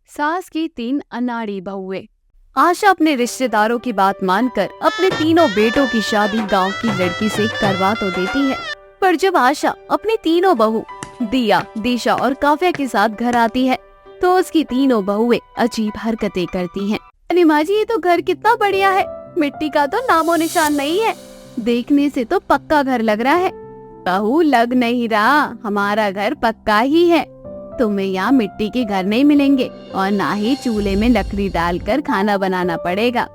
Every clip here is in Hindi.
सास की 3 अनाड़ी बहुएं। आशा अपने रिश्तेदारों की बात मानकर अपने तीनों बेटों की शादी गांव की लड़की से करवा तो देती है, पर जब आशा अपनी तीनों बहू दिया, दिशा और काव्या के साथ घर आती है तो उसकी तीनों बहुएं अजीब हरकतें करती हैं। अरे माँ जी, ये तो घर कितना बढ़िया है, मिट्टी का तो नामो निशान नहीं है, देखने से तो पक्का घर लग रहा है। बहू, लग नहीं रहा, हमारा घर पक्का ही है। तुम्हें यहाँ मिट्टी के घर नहीं मिलेंगे और ना ही चूल्हे में लकड़ी डालकर खाना बनाना पड़ेगा।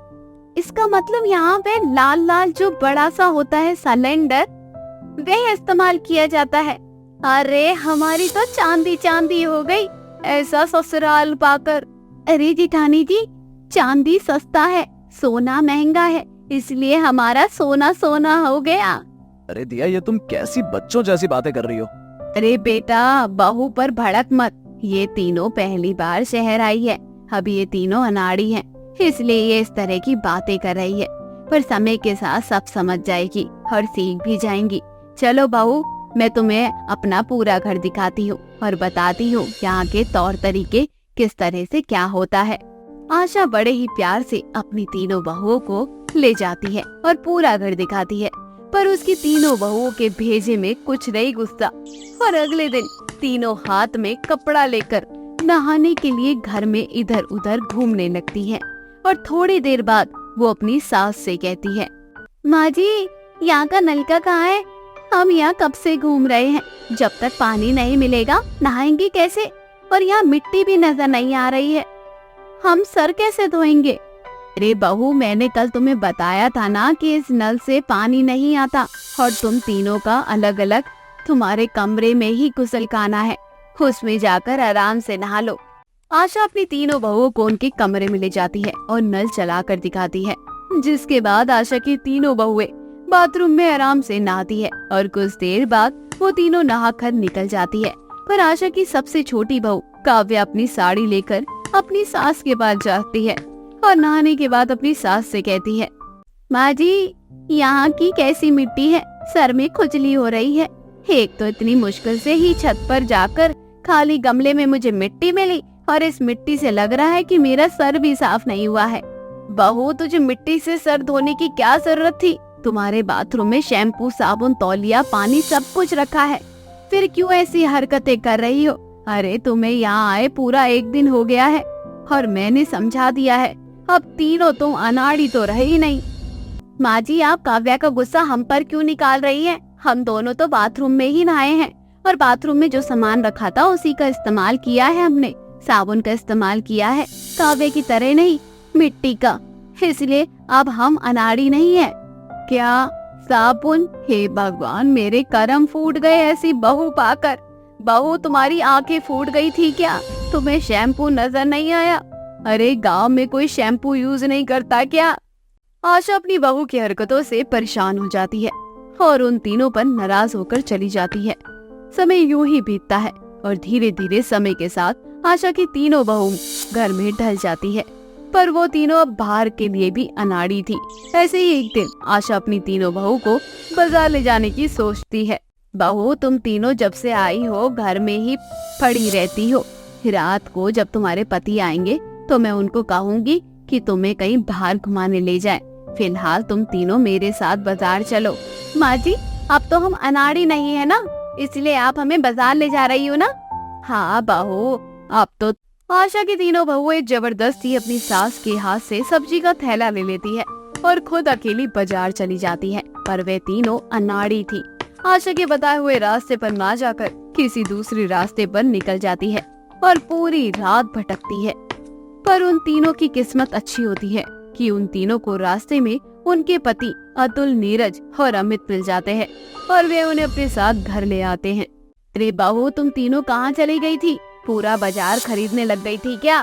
इसका मतलब यहाँ पे लाल लाल जो बड़ा सा होता है सिलेंडर, वह इस्तेमाल किया जाता है। अरे हमारी तो चांदी चांदी हो गई ऐसा ससुराल पाकर। अरे जिठानी जी, चांदी सस्ता है, सोना महंगा है, इसलिए हमारा सोना सोना हो गया। अरे दिया, ये तुम कैसी बच्चों जैसी बातें कर रही हो। अरे बेटा, बहू पर भड़क मत, ये तीनों पहली बार शहर आई है, अभी ये तीनों अनाड़ी हैं, इसलिए ये इस तरह की बातें कर रही है, पर समय के साथ सब समझ जाएगी और सीख भी जाएंगी। चलो बहू, मैं तुम्हें अपना पूरा घर दिखाती हूँ और बताती हूँ यहाँ के तौर तरीके किस तरह से क्या होता है। आशा बड़े ही प्यार से अपनी तीनों बहुओं को ले जाती है और पूरा घर दिखाती है, पर उसकी तीनों बहुओं के भेजे में कुछ नहीं घुसता और अगले दिन तीनों हाथ में कपड़ा लेकर नहाने के लिए घर में इधर उधर घूमने लगती हैं और थोड़ी देर बाद वो अपनी सास से कहती है, माँ जी, यहाँ का नलका कहाँ है? हम यहाँ कब से घूम रहे हैं, जब तक पानी नहीं मिलेगा नहाएंगे कैसे? और यहाँ मिट्टी भी नजर नहीं आ रही है, हम सर कैसे धोएंगे? अरे बहू, मैंने कल तुम्हें बताया था ना कि इस नल से पानी नहीं आता और तुम तीनों का अलग अलग तुम्हारे कमरे में ही गुसलखाना है, उसमें जाकर आराम से नहा लो। आशा अपनी तीनों बहुओं को उनके कमरे में ले जाती है और नल चलाकर दिखाती है, जिसके बाद आशा की तीनों बहुएं बाथरूम में आराम से नहाती है और कुछ देर बाद वो तीनों नहाकर निकल जाती है। पर आशा की सबसे छोटी बहू काव्या अपनी साड़ी लेकर अपनी सास के पास जाती है और नहाने के बाद अपनी सास से कहती है, माँ जी, यहाँ की कैसी मिट्टी है, सर में खुजली हो रही है। एक तो इतनी मुश्किल से ही छत पर जाकर खाली गमले में मुझे मिट्टी मिली और इस मिट्टी से लग रहा है कि मेरा सर भी साफ नहीं हुआ है। बहू, तुझे मिट्टी से सर धोने की क्या जरूरत थी? तुम्हारे बाथरूम में शैम्पू, साबुन, तौलिया, पानी सब कुछ रखा है, फिर क्यों ऐसी हरकतें कर रही हो? अरे तुम्हें यहाँ आए पूरा 1 दिन हो गया है और मैंने समझा दिया है, अब तीनों तुम अनाड़ी तो रहे ही नहीं। माँ जी, आप काव्या का गुस्सा हम पर क्यों निकाल रही हैं? हम दोनों तो बाथरूम में ही नहाए हैं और बाथरूम में जो सामान रखा था उसी का इस्तेमाल किया है हमने, साबुन का इस्तेमाल किया है, काव्या की तरह नहीं, मिट्टी का, इसलिए अब हम अनाड़ी नहीं है। क्या साबुन? हे भगवान, मेरे कर्म फूट गए ऐसी बहू पाकर। बहू, तुम्हारी आंखें फूट गई थी क्या? तुम्हें शैम्पू नजर नहीं आया? अरे गांव में कोई शैम्पू यूज नहीं करता क्या? आशा अपनी बहू की हरकतों से परेशान हो जाती है और उन तीनों पर नाराज होकर चली जाती है। समय यूं ही बीतता है और धीरे धीरे समय के साथ आशा की तीनों बहू घर में ढल जाती है, पर वो तीनों अब बाहर के लिए भी अनाड़ी थी। ऐसे ही एक दिन आशा अपनी तीनों बहू को बाजार ले जाने की सोचती है। बहू, तुम तीनों जब से आई हो घर में ही पड़ी रहती हो, रात को जब तुम्हारे पति आएंगे तो मैं उनको कहूँगी कि तुम्हें कहीं बाहर घुमाने ले जाए, फिलहाल तुम तीनों मेरे साथ बाजार चलो। माँ जी, अब तो हम अनाड़ी नहीं है ना, इसलिए आप हमें बाजार ले जा रही हो ना? हाँ बहू, अब तो। आशा की तीनों बहुएं जबरदस्ती अपनी सास के हाथ से सब्जी का थैला ले लेती है और खुद अकेली बाजार चली जाती है, पर वे तीनों अनाड़ी थी। आशा के बताए हुए रास्ते पर ना जाकर किसी दूसरे रास्ते पर निकल जाती है और पूरी रात भटकती है। पर उन तीनों की किस्मत अच्छी होती है कि उन तीनों को रास्ते में उनके पति अतुल, नीरज और अमित मिल जाते हैं और वे उन्हें अपने साथ घर ले आते हैं। अरे बहू, तुम तीनों कहाँ चली गई थी? पूरा बाजार खरीदने लग गई थी क्या?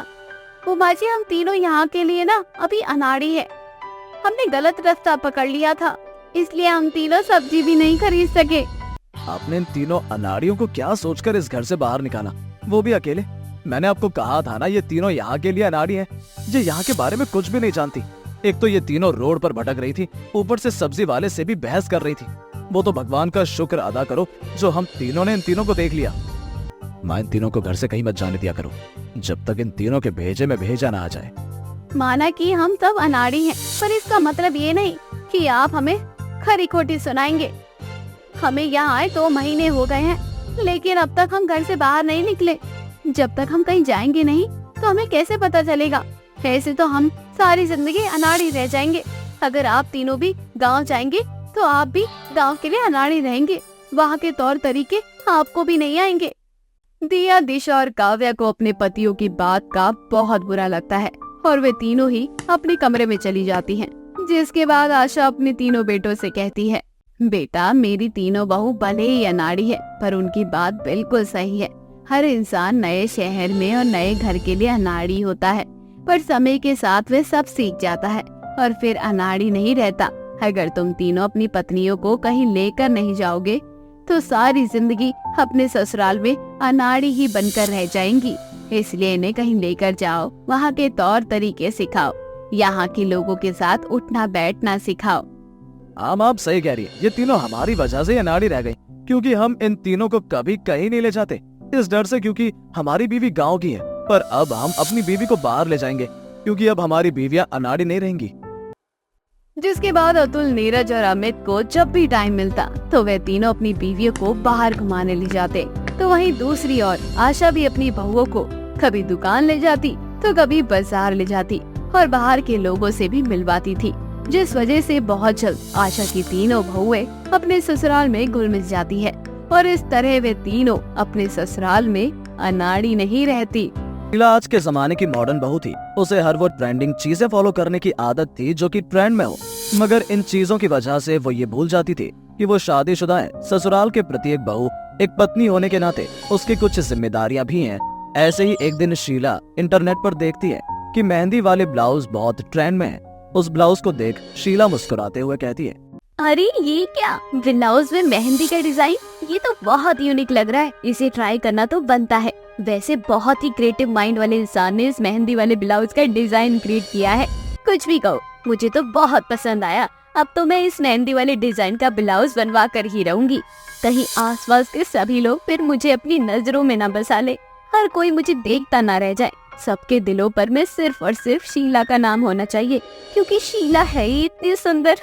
वो माँ जी, हम तीनों यहाँ के लिए ना अभी अनाड़ी है, हमने गलत रास्ता पकड़ लिया था, इसलिए हम तीनों सब्जी भी नहीं खरीद सके। आपने इन तीनों अनाड़ियों को क्या सोचकर इस घर से बाहर निकाला, वो भी अकेले? मैंने आपको कहा था ना, ये तीनों यहाँ के लिए अनाड़ी हैं, जो यहाँ के बारे में कुछ भी नहीं जानती। एक तो ये तीनों रोड पर भटक रही थी, ऊपर से सब्जी वाले से भी बहस कर रही थी। वो तो भगवान का शुक्र अदा करो जो हम तीनों ने इन तीनों को देख लिया। माँ इन तीनों को घर से कहीं मत जाने दिया करो जब तक इन तीनों के भेजे में भेजा ना आ जाए। माना कि हम सब अनाड़ी हैं, पर इसका मतलब ये नहीं कि आप हमें खरी खोटी सुनाएंगे। हमें यहाँ आए 2 महीने हो गए हैं, लेकिन अब तक हम घर से बाहर नहीं निकले। जब तक हम कहीं जाएंगे नहीं तो हमें कैसे पता चलेगा? ऐसे तो हम सारी जिंदगी अनाड़ी रह जाएंगे। अगर आप तीनों भी गांव जाएंगे तो आप भी गांव के लिए अनाड़ी रहेंगे। वहाँ के तौर तरीके आपको भी नहीं आएंगे। दिया, दिशा और काव्या को अपने पतियों की बात का बहुत बुरा लगता है और वे तीनों ही अपने कमरे में चली जाती हैं। जिसके बाद आशा अपने तीनों बेटों से कहती है, बेटा मेरी तीनों बहू भले ही अनाड़ी है पर उनकी बात बिल्कुल सही है। हर इंसान नए शहर में और नए घर के लिए अनाड़ी होता है, पर समय के साथ वे सब सीख जाता है और फिर अनाड़ी नहीं रहता। अगर तुम तीनों अपनी पत्नियों को कहीं लेकर नहीं जाओगे तो सारी जिंदगी अपने ससुराल में अनाड़ी ही बनकर रह जाएंगी। इसलिए इन्हें कहीं लेकर जाओ, वहाँ के तौर तरीके सिखाओ, यहाँ के लोगों के साथ उठना बैठना सिखाओ। आप सही कह रही है। ये तीनों हमारी वजह से अनाड़ी रह गई, क्योंकि हम इन तीनों को कभी कहीं नहीं ले जाते, इस डर से क्योंकि हमारी बीवी गांव की है। पर अब हम अपनी बीवी को बाहर ले जाएंगे, क्योंकि अब हमारी बीवियां अनाड़ी नहीं रहेंगी। जिसके बाद अतुल, नीरज और अमित को जब भी टाइम मिलता तो वे तीनों अपनी बीवियों को बाहर घुमाने ले जाते। तो वहीं दूसरी ओर आशा भी अपनी बहुओं को कभी दुकान ले जाती तो कभी बाजार ले जाती और बाहर के लोगों से भी मिलवाती थी, जिस वजह से बहुत जल्द आशा की तीनों बहुएं अपने ससुराल में घुल मिल जाती है और इस तरह वे तीनों अपने ससुराल में अनाड़ी नहीं रहती। शीला आज के जमाने की मॉडर्न बहू थी। उसे हर वो ट्रेंडिंग चीजें फॉलो करने की आदत थी जो कि ट्रेंड में हो, मगर इन चीजों की वजह से वो ये भूल जाती थी कि वो शादीशुदा है। ससुराल के प्रति एक बहू, एक पत्नी होने के नाते उसकी कुछ जिम्मेदारियां भी हैं। ऐसे ही एक दिन शीला इंटरनेट पर देखती है कि मेहंदी वाले ब्लाउज बहुत ट्रेंड में है। उस ब्लाउज को देख शीला मुस्कुराते हुए कहती है, अरे ये क्या, ब्लाउज में मेहंदी का डिजाइन, ये तो बहुत यूनिक लग रहा है, इसे ट्राई करना तो बनता है। वैसे बहुत ही क्रिएटिव माइंड वाले इंसान ने इस मेहंदी वाले ब्लाउज का डिजाइन क्रिएट किया है। कुछ भी कहो, मुझे तो बहुत पसंद आया। अब तो मैं इस मेहंदी वाले डिजाइन का ब्लाउज बनवा कर ही रहूंगी। कहीं आसपास के सभी लोग फिर मुझे अपनी नजरों में न बसा ले, हर कोई मुझे देखता ना रह जाए। सबके दिलों पर मैं सिर्फ और सिर्फ शीला का नाम होना चाहिए, क्योंकि शीला है ही इतनी सुंदर।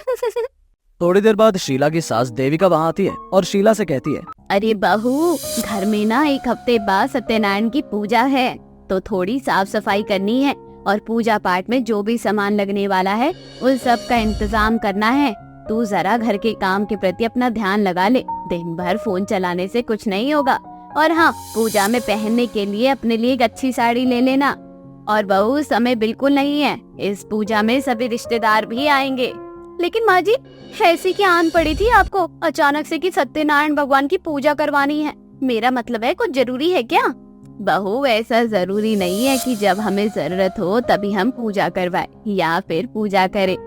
थोड़ी देर बाद शीला की सास देविका वहाँ आती है और शीला से कहती है, अरे बहू, घर में ना 1 हफ्ते बाद सत्यनारायण की पूजा है, तो थोड़ी साफ सफाई करनी है और पूजा पाठ में जो भी सामान लगने वाला है उन सब का इंतजाम करना है। तू जरा घर के काम के प्रति अपना ध्यान लगा ले, दिन भर फोन चलाने से कुछ नहीं होगा। और हाँ, पूजा में पहनने के लिए अपने लिए एक अच्छी साड़ी ले लेना। और बहू, समय बिल्कुल नहीं है, इस पूजा में सभी रिश्तेदार भी आएंगे। लेकिन माँ जी, ऐसी क्या आन पड़ी थी आपको अचानक से कि सत्यनारायण भगवान की पूजा करवानी है? मेरा मतलब है, कुछ जरूरी है क्या? बहू, ऐसा जरूरी नहीं है कि जब हमें जरूरत हो तभी हम पूजा करवाए या फिर पूजा करें।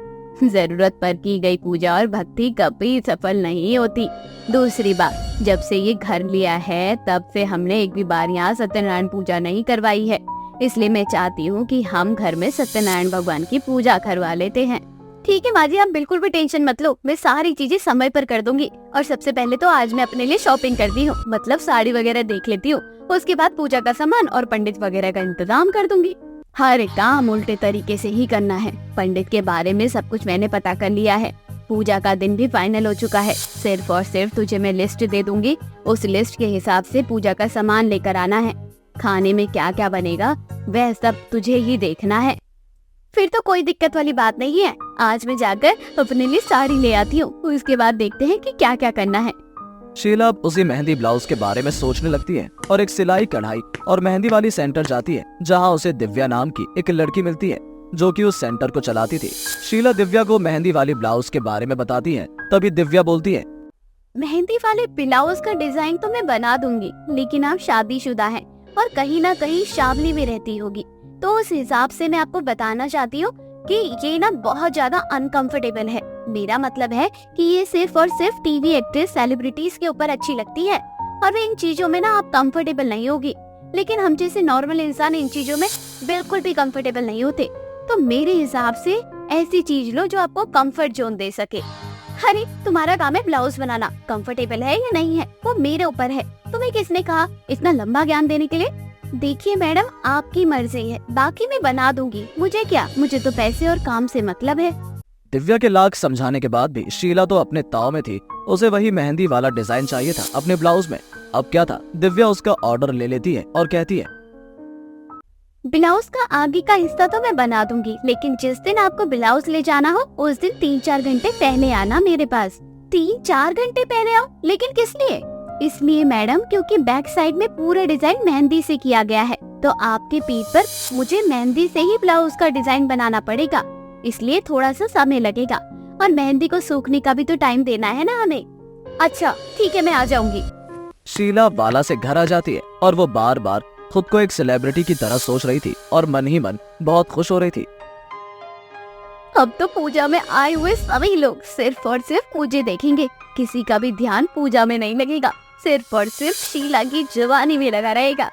जरूरत पर की गई पूजा और भक्ति कभी सफल नहीं होती। दूसरी बात, जब से ये घर लिया है तब से हमने एक भी बार यहाँ सत्यनारायण पूजा नहीं करवाई है, इसलिए मैं चाहती हूँ कि हम घर में सत्यनारायण भगवान की पूजा करवा लेते हैं। ठीक है माँ जी, आप बिल्कुल भी टेंशन मत लो, मैं सारी चीजें समय पर कर दूंगी। और सबसे पहले तो आज मैं अपने लिए शॉपिंग करती हूँ, मतलब साड़ी वगैरह देख लेती हूँ। उसके बाद पूजा का सामान और पंडित वगैरह का इंतजाम कर दूंगी। हर एक काम उल्टे तरीके से ही करना है। पंडित के बारे में सब कुछ मैंने पता कर लिया है। पूजा का दिन भी फाइनल हो चुका है। सिर्फ और सिर्फ तुझे मैं लिस्ट दे दूंगी, उस लिस्ट के हिसाब से पूजा का सामान लेकर आना है। खाने में क्या क्या बनेगा वह सब तुझे ही देखना है। फिर तो कोई दिक्कत वाली बात नहीं है। आज मैं जाकर अपने लिए साड़ी ले आती हूँ, उसके बाद देखते हैं कि क्या क्या करना है। शीला अब उसी मेहंदी ब्लाउज के बारे में सोचने लगती है और एक सिलाई कढ़ाई और मेहंदी वाली सेंटर जाती है, जहाँ उसे दिव्या नाम की एक लड़की मिलती है जो कि उस सेंटर को चलाती थी। शीला दिव्या को मेहंदी वाली ब्लाउज के बारे में बताती है। तभी दिव्या बोलती है, मेहंदी वाले ब्लाउज का डिजाइन तो मैं बना दूंगी, लेकिन आप शादीशुदा हैं और कहीं ना कहीं शावली में रहती होगी, तो उस हिसाब से मैं आपको बताना चाहती हूँ कि ये ना बहुत ज्यादा अनकंफर्टेबल है। मेरा मतलब है कि ये सिर्फ और सिर्फ टीवी एक्ट्रेस, सेलिब्रिटीज के ऊपर अच्छी लगती है और इन चीजों में ना आप कंफर्टेबल नहीं होगी। लेकिन हम जैसे नॉर्मल इंसान इन चीजों में बिल्कुल भी कंफर्टेबल नहीं होते। तो मेरे हिसाब से ऐसी चीज लो जो आपको कंफर्ट जोन दे सके। अरे तुम्हारा काम है ब्लाउज बनाना, कंफर्टेबल है या नहीं है वो मेरे ऊपर है। तुम्हें किसने कहा इतना लंबा ज्ञान देने के लिए? देखिए मैडम, आपकी मर्जी है, बाकी मैं बना दूंगी, मुझे क्या, मुझे तो पैसे और काम से मतलब है। दिव्या के लाख समझाने के बाद भी शीला तो अपने ताव में थी। उसे वही मेहंदी वाला डिजाइन चाहिए था अपने ब्लाउज में। अब क्या था, दिव्या उसका ऑर्डर ले लेती है और कहती है, ब्लाउज का आगे का हिस्सा तो मैं बना दूंगी, लेकिन जिस दिन आपको ब्लाउज ले जाना हो उस दिन 3-4 घंटे पहले आना मेरे पास। 3-4 घंटे पहले आओ? लेकिन किस लिए? इसलिए मैडम, क्योंकि बैक साइड में पूरा डिजाइन मेहंदी से किया गया है, तो आपके पीठ पर मुझे मेहंदी से ही ब्लाउज का डिजाइन बनाना पड़ेगा, इसलिए थोड़ा सा समय लगेगा, और मेहंदी को सूखने का भी तो टाइम देना है ना हमें। अच्छा ठीक है, मैं आ जाऊंगी। शीला वाला से घर आ जाती है और वो बार बार खुद को एक सेलिब्रिटी की तरह सोच रही थी और मन ही मन बहुत खुश हो रही थी। अब तो पूजा में आए हुए सभी लोग सिर्फ और सिर्फ मुझे देखेंगे, किसी का भी ध्यान पूजा में नहीं लगेगा, सिर्फ और सिर्फ शीला की जवानी में लगा रहेगा।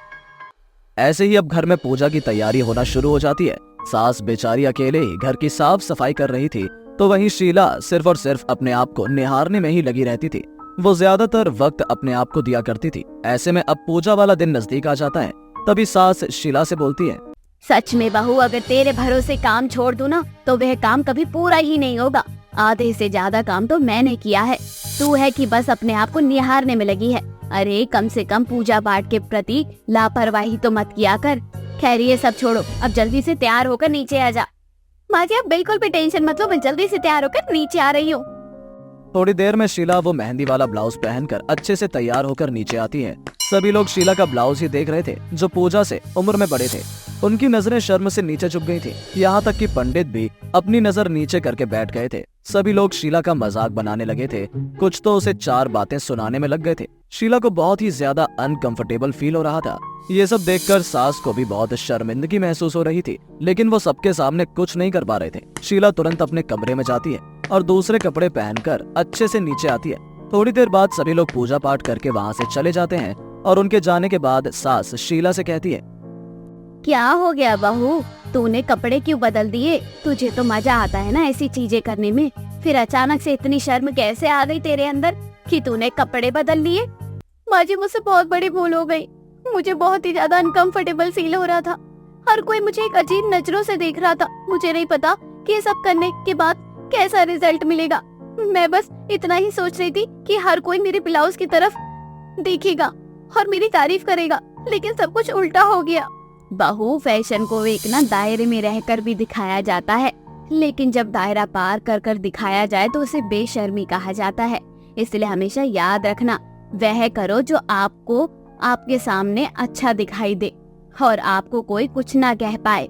ऐसे ही अब घर में पूजा की तैयारी होना शुरू हो जाती है। सास बेचारी अकेले ही घर की साफ सफाई कर रही थी, तो वहीं शीला सिर्फ और सिर्फ अपने आप को निहारने में ही लगी रहती थी। वो ज्यादातर वक्त अपने आप को दिया करती थी। ऐसे में अब पूजा वाला दिन नजदीक आ जाता है। तभी सास शीला से बोलती है, सच में बहू, अगर तेरे भरोसे काम छोड़ दूं ना तो वह काम कभी पूरा ही नहीं होगा। आधे से ज्यादा काम तो मैंने किया है, तू है कि बस अपने आप को निहारने में लगी है। अरे कम से कम पूजा पाठ के प्रति लापरवाही तो मत किया कर। खैर ये सब छोड़ो, अब जल्दी से तैयार होकर नीचे आ जा। माँ जी आप बिल्कुल भी टेंशन मत लो, मैं जल्दी से तैयार होकर नीचे आ रही हूँ। थोड़ी देर में शीला वो मेहंदी वाला ब्लाउज पहनकर अच्छे से तैयार होकर नीचे आती है। सभी लोग शीला का ब्लाउज ही देख रहे थे, जो पूजा से उम्र में बड़े थे। उनकी नजरें शर्म से नीचे झुक गई थी। यहाँ तक कि पंडित भी अपनी नजर नीचे करके बैठ गए थे। सभी लोग शीला का मजाक बनाने लगे थे, कुछ तो उसे 4 बातें सुनाने में लग गए थे। शीला को बहुत ही ज्यादा अनकंफर्टेबल फील हो रहा था। ये सब देखकर सास को भी बहुत शर्मिंदगी महसूस हो रही थी, लेकिन वो सबके सामने कुछ नहीं कर पा रहे थे। शीला तुरंत अपने कमरे में जाती है और दूसरे कपड़े पहनकर अच्छे से नीचे आती है। थोड़ी देर बाद सभी लोग पूजा पाठ करके वहाँ से चले जाते हैं और उनके जाने के बाद सास शीला से कहती है, क्या हो गया बहू, तूने कपड़े क्यों बदल दिए? तुझे तो मजा आता है ना ऐसी चीजें करने में, फिर अचानक से इतनी शर्म कैसे आ गई तेरे अंदर कि तूने कपड़े बदल लिए? माँ जी मुझसे बहुत बड़ी भूल हो गई, मुझे बहुत ही ज्यादा अनकंफर्टेबल फील हो रहा था। हर कोई मुझे एक अजीब नजरों से देख रहा था। मुझे नहीं पता कि ये सब करने के बाद कैसा रिजल्ट मिलेगा। मैं बस इतना ही सोच रही थी कि हर कोई मेरे ब्लाउज की तरफ देखेगा और मेरी तारीफ करेगा, लेकिन सब कुछ उल्टा हो गया। बहू, फैशन को एक ना दायरे में रहकर भी दिखाया जाता है, लेकिन जब दायरा पार कर कर दिखाया जाए तो उसे बेशर्मी कहा जाता है। इसलिए हमेशा याद रखना, वह करो जो आपको आपके सामने अच्छा दिखाई दे और आपको कोई कुछ ना कह पाए।